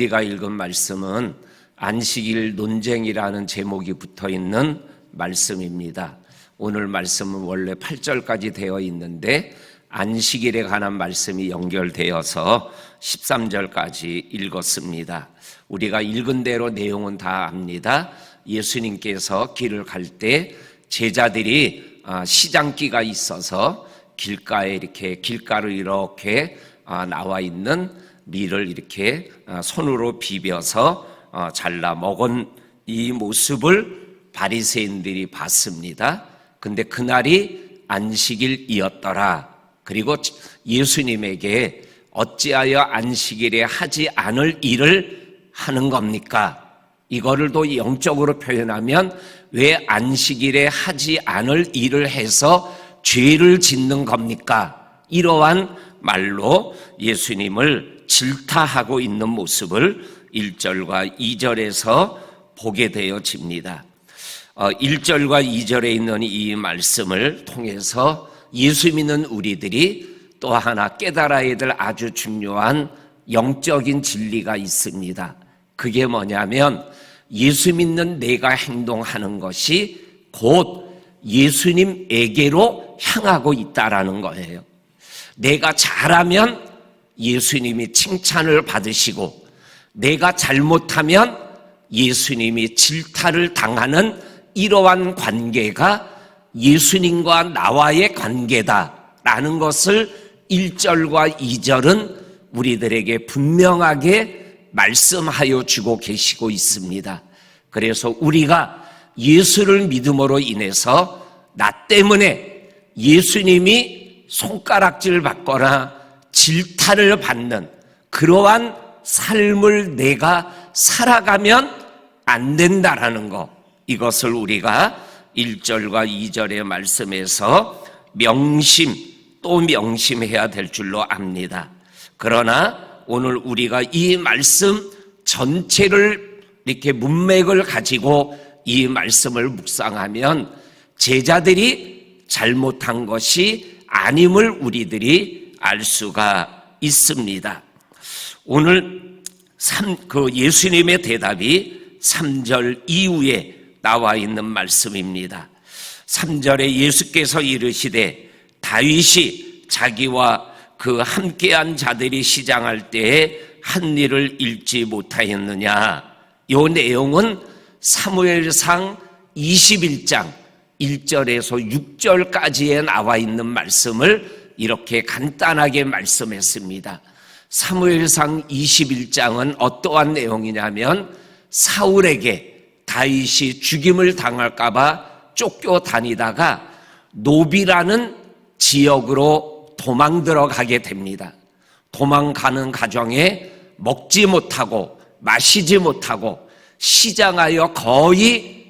우리가 읽은 말씀은 안식일 논쟁이라는 제목이 붙어있는 말씀입니다. 오늘 말씀은 원래 8절까지 되어 있는데 안식일에 관한 말씀이 연결되어서 13절까지 읽었습니다. 우리가 읽은 대로 내용은 다 압니다. 예수님께서 길을 갈 때 제자들이 시장기가 있어서 길가로 이렇게 나와 있는 밀을 이렇게 손으로 비벼서 잘라 먹은 이 모습을 바리새인들이 봤습니다. 근데 그날이 안식일이었더라. 그리고 예수님에게 어찌하여 안식일에 하지 않을 일을 하는 겁니까? 이거를 또 영적으로 표현하면 왜 안식일에 하지 않을 일을 해서 죄를 짓는 겁니까? 이러한 말로 예수님을 질타하고 있는 모습을 1절과 2절에서 보게 되어집니다. 1절과 2절에 있는 이 말씀을 통해서 예수 믿는 우리들이 또 하나 깨달아야 될 아주 중요한 영적인 진리가 있습니다. 그게 뭐냐면 예수 믿는 내가 행동하는 것이 곧 예수님에게로 향하고 있다라는 거예요. 내가 잘하면 예수님이 칭찬을 받으시고 내가 잘못하면 예수님이 질타를 당하는 이러한 관계가 예수님과 나와의 관계다라는 것을 1절과 2절은 우리들에게 분명하게 말씀하여 주고 계시고 있습니다. 그래서 우리가 예수를 믿음으로 인해서 나 때문에 예수님이 손가락질 받거나 질타를 받는 그러한 삶을 내가 살아가면 안 된다라는 것, 이것을 우리가 1절과 2절의 말씀에서 또 명심해야 될 줄로 압니다. 그러나 오늘 우리가 이 말씀 전체를 이렇게 문맥을 가지고 이 말씀을 묵상하면 제자들이 잘못한 것이 아님을 우리들이 알 수가 있습니다. 오늘 예수님의 대답이 3절 이후에 나와 있는 말씀입니다. 3절에 예수께서 이르시되 다윗이 자기와 그 함께한 자들이 시장할 때에 한 일을 읽지 못하였느냐. 이 내용은 사무엘상 21장 1절에서 6절까지에 나와 있는 말씀을 이렇게 간단하게 말씀했습니다. 사무엘상 21장은 어떠한 내용이냐면 사울에게 다윗이 죽임을 당할까 봐 쫓겨다니다가 노비라는 지역으로 도망 들어가게 됩니다. 도망가는 과정에 먹지 못하고 마시지 못하고 시장하여 거의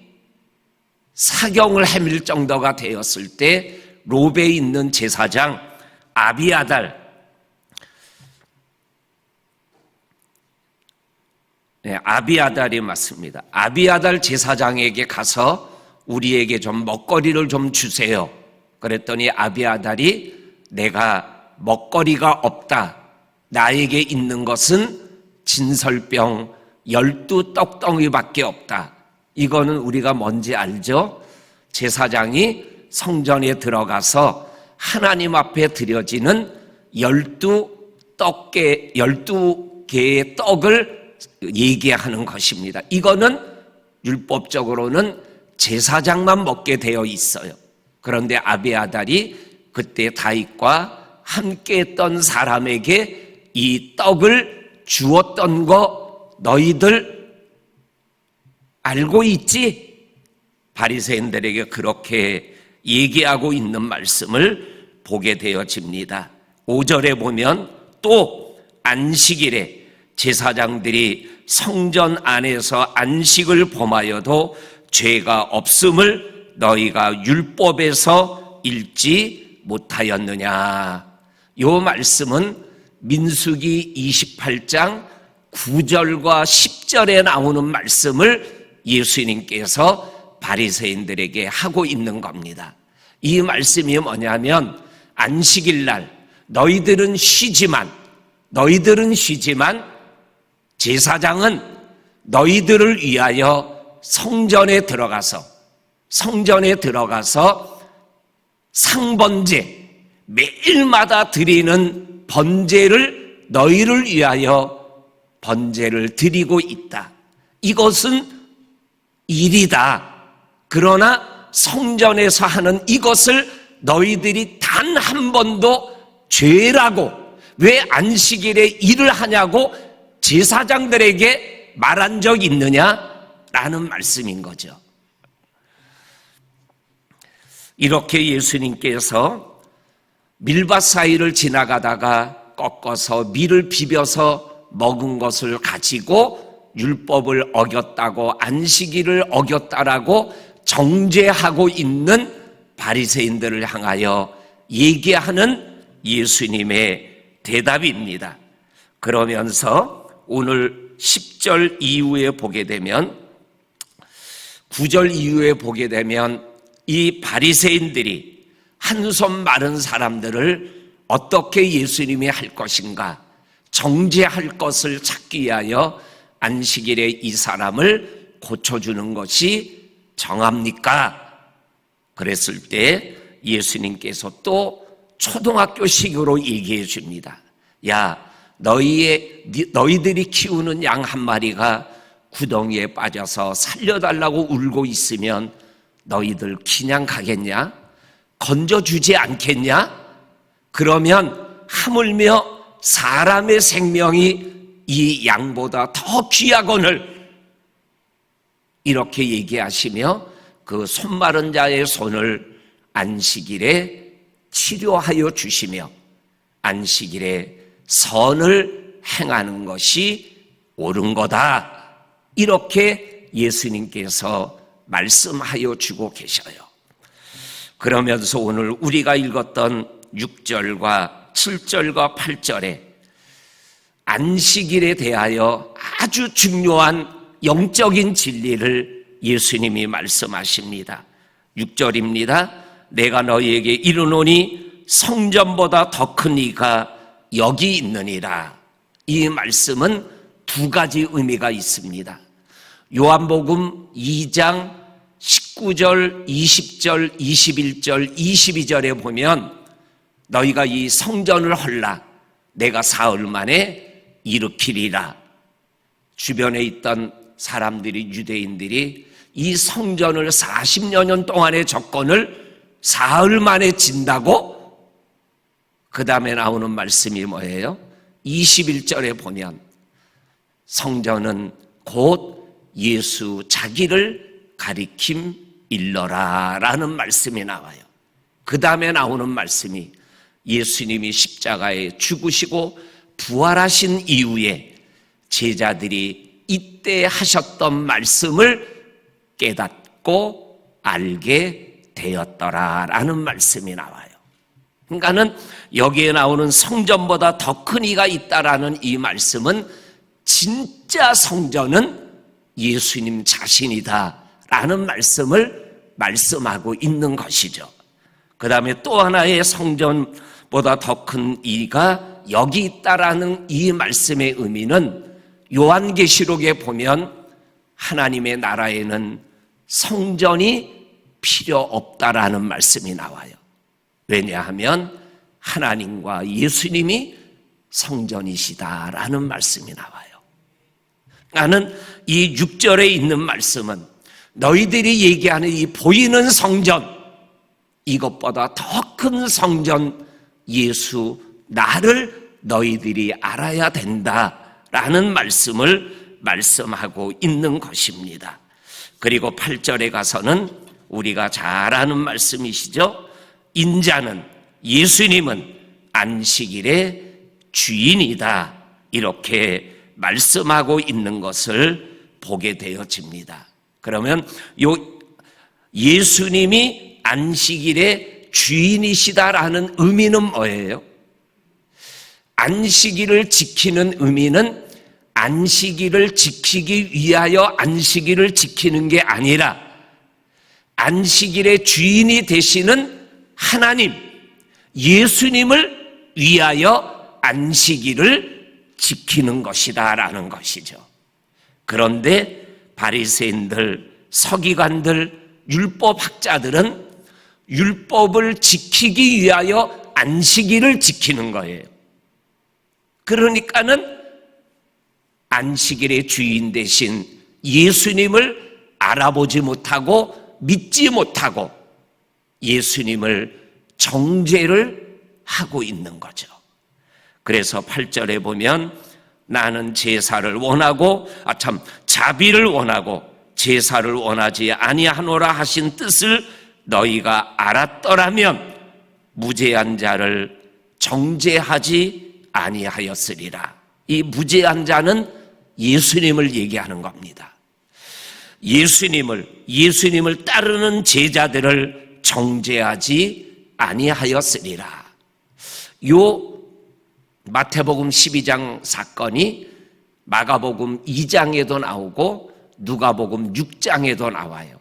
사경을 헤맬 정도가 되었을 때 롭에 있는 제사장 아비아달이 맞습니다. 아비아달 제사장에게 가서 우리에게 좀 먹거리를 좀 주세요. 그랬더니 아비아달이 내가 먹거리가 없다. 나에게 있는 것은 진설병 12떡덩이밖에 없다. 이거는 우리가 뭔지 알죠? 제사장이 성전에 들어가서 하나님 앞에 드려지는 12개의 떡을 얘기하는 것입니다. 이거는 율법적으로는 제사장만 먹게 되어 있어요. 그런데 아비아달이 그때 다윗과 함께 했던 사람에게 이 떡을 주었던 거 너희들 알고 있지? 바리새인들에게 그렇게 얘기하고 있는 말씀을 보게 되어집니다. 5절에 보면 또 안식일에 제사장들이 성전 안에서 안식을 범하여도 죄가 없음을 너희가 율법에서 읽지 못하였느냐. 이 말씀은 민수기 28장 9절과 10절에 나오는 말씀을 예수님께서 바리새인들에게 하고 있는 겁니다. 이 말씀이 뭐냐면 너희들은 쉬지만 제사장은 너희들을 위하여 성전에 들어가서 상번제, 매일마다 드리는 번제를 너희를 위하여 번제를 드리고 있다. 이것은 일이다. 그러나 성전에서 하는 이것을 너희들이 단 한 번도 죄라고, 왜 안식일에 일을 하냐고 제사장들에게 말한 적 있느냐라는 말씀인 거죠. 이렇게 예수님께서 밀밭 사이를 지나가다가 꺾어서 밀을 비벼서 먹은 것을 가지고 율법을 어겼다고, 안식일을 어겼다라고 정죄하고 있는 바리새인들을 향하여 얘기하는 예수님의 대답입니다. 그러면서 오늘 10절 이후에 보게 되면, 9절 이후에 보게 되면 이 바리새인들이 한손 마른 사람들을 어떻게 예수님이 할 것인가, 정죄할 것을 찾기 위하여 안식일에 이 사람을 고쳐주는 것이 정합니까? 그랬을 때 예수님께서 또 초등학교식으로 얘기해 줍니다. 야, 너희들이 키우는 양 한 마리가 구덩이에 빠져서 살려달라고 울고 있으면 너희들 그냥 가겠냐? 건져주지 않겠냐? 그러면 하물며 사람의 생명이 이 양보다 더 귀하거늘, 이렇게 얘기하시며 그 손 마른 자의 손을 안식일에 치료하여 주시며 안식일에 선을 행하는 것이 옳은 거다, 이렇게 예수님께서 말씀하여 주고 계셔요. 그러면서 오늘 우리가 읽었던 6절과 7절과 8절에 안식일에 대하여 아주 중요한 영적인 진리를 예수님이 말씀하십니다. 6절입니다. 내가 너희에게 이르노니 성전보다 더 큰 이가 여기 있느니라. 이 말씀은 두 가지 의미가 있습니다. 요한복음 2장 19절, 20절, 21절, 22절에 보면 너희가 이 성전을 헐라 내가 사흘 만에 일으키리라. 주변에 있던 사람들이, 유대인들이 이 성전을 40여 년 동안의 접건을 사흘 만에 진다고? 그 다음에 나오는 말씀이 뭐예요? 21절에 보면 성전은 곧 예수 자기를 가리킴 일러라 라는 말씀이 나와요. 그 다음에 나오는 말씀이 예수님이 십자가에 죽으시고 부활하신 이후에 제자들이 이때 하셨던 말씀을 깨닫고 알게 되었더라라는 말씀이 나와요. 그러니까는 여기에 나오는 성전보다 더 큰 이가 있다라는 이 말씀은 진짜 성전은 예수님 자신이다라는 말씀을 말씀하고 있는 것이죠. 그 다음에 또 하나의 성전보다 더 큰 이가 여기 있다라는 이 말씀의 의미는 요한계시록에 보면 하나님의 나라에는 성전이 필요 없다라는 말씀이 나와요. 왜냐하면 하나님과 예수님이 성전이시다라는 말씀이 나와요. 나는 이 6절에 있는 말씀은 너희들이 얘기하는 이 보이는 성전, 이것보다 더 큰 성전 예수 나를 너희들이 알아야 된다라는 말씀을 말씀하고 있는 것입니다. 그리고 8절에 가서는 우리가 잘 아는 말씀이시죠. 인자는, 예수님은 안식일의 주인이다, 이렇게 말씀하고 있는 것을 보게 되어집니다. 그러면 예수님이 안식일의 주인이시다라는 의미는 뭐예요? 안식일을 지키는 의미는 안식일을 지키기 위하여 안식일을 지키는 게 아니라 안식일의 주인이 되시는 하나님, 예수님을 위하여 안식일을 지키는 것이다라는 것이죠. 그런데 바리새인들, 서기관들, 율법학자들은 율법을 지키기 위하여 안식일을 지키는 거예요. 그러니까는 안식일의 주인 되신 예수님을 알아보지 못하고 믿지 못하고 예수님을 정죄를 하고 있는 거죠. 그래서 8절에 보면 나는 제사를 원하고 자비를 원하고 제사를 원하지 아니하노라 하신 뜻을 너희가 알았더라면 무죄한 자를 정죄하지 아니하였으리라. 이 무죄한 자는 예수님을 얘기하는 겁니다. 예수님을 따르는 제자들을 정죄하지 아니하였으리라. 요 마태복음 12장 사건이 마가복음 2장에도 나오고 누가복음 6장에도 나와요.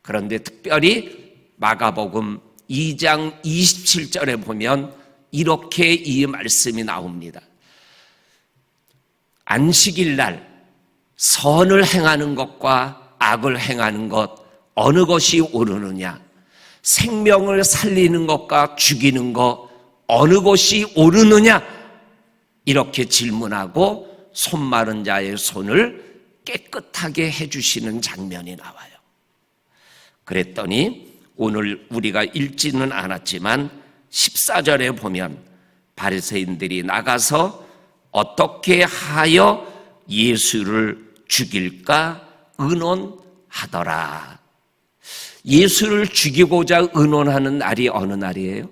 그런데 특별히 마가복음 2장 27절에 보면 이렇게 이 말씀이 나옵니다. 안식일 날 선을 행하는 것과 악을 행하는 것 어느 것이 옳으느냐? 생명을 살리는 것과 죽이는 것 어느 것이 옳으느냐? 이렇게 질문하고 손 마른 자의 손을 깨끗하게 해주시는 장면이 나와요. 그랬더니 오늘 우리가 읽지는 않았지만 14절에 보면 바리새인들이 나가서 어떻게 하여 예수를 죽일까 의논하더라. 예수를 죽이고자 의논하는 날이 어느 날이에요?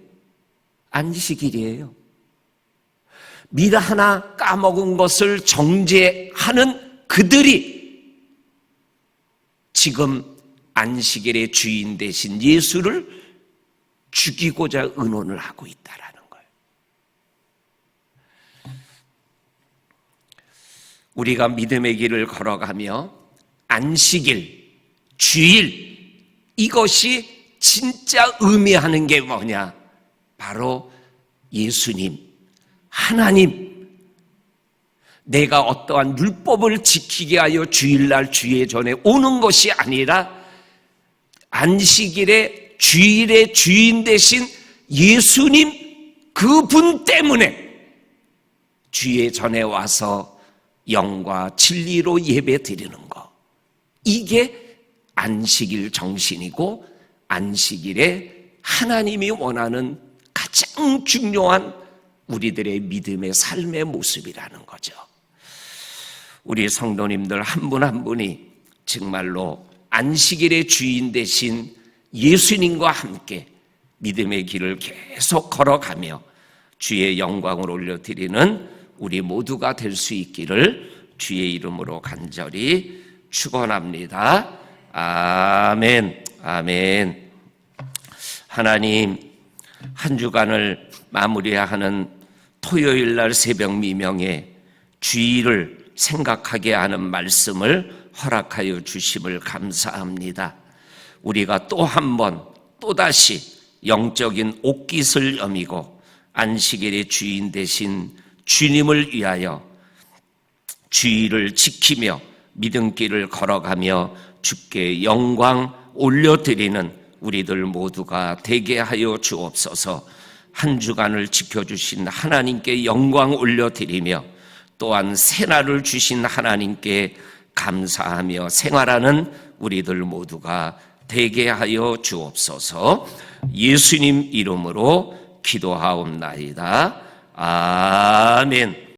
안식일이에요. 밀 하나 까먹은 것을 정죄하는 그들이 지금 안식일의 주인 되신 예수를 죽이고자 의논을 하고 있다라는 거예요. 우리가 믿음의 길을 걸어가며 안식일, 주일 이것이 진짜 의미하는 게 뭐냐? 바로 예수님, 하나님, 내가 어떠한 율법을 지키게 하여 주일날 주의 전에 오는 것이 아니라 안식일의 주일의 주인 되신 예수님 그분 때문에 주의 전에 와서 영과 진리로 예배 드리는 것, 이게 안식일 정신이고 안식일에 하나님이 원하는 가장 중요한 우리들의 믿음의 삶의 모습이라는 거죠. 우리 성도님들 한 분 한 분이 정말로 안식일의 주인 되신 예수님과 함께 믿음의 길을 계속 걸어가며 주의 영광을 올려드리는 우리 모두가 될 수 있기를 주의 이름으로 간절히 축원합니다. 아멘, 아멘. 하나님, 한 주간을 마무리하는 토요일 날 새벽 미명에 주일을 생각하게 하는 말씀을 허락하여 주심을 감사합니다. 우리가 또 한 번 또다시 영적인 옷깃을 여미고 안식일의 주인 되신 주님을 위하여 주일을 지키며 믿음길을 걸어가며 주께 영광 올려드리는 우리들 모두가 되게 하여 주옵소서. 한 주간을 지켜주신 하나님께 영광 올려드리며 또한 새날을 주신 하나님께 감사하며 생활하는 우리들 모두가 되게 하여 주옵소서. 예수님 이름으로 기도하옵나이다. 아멘.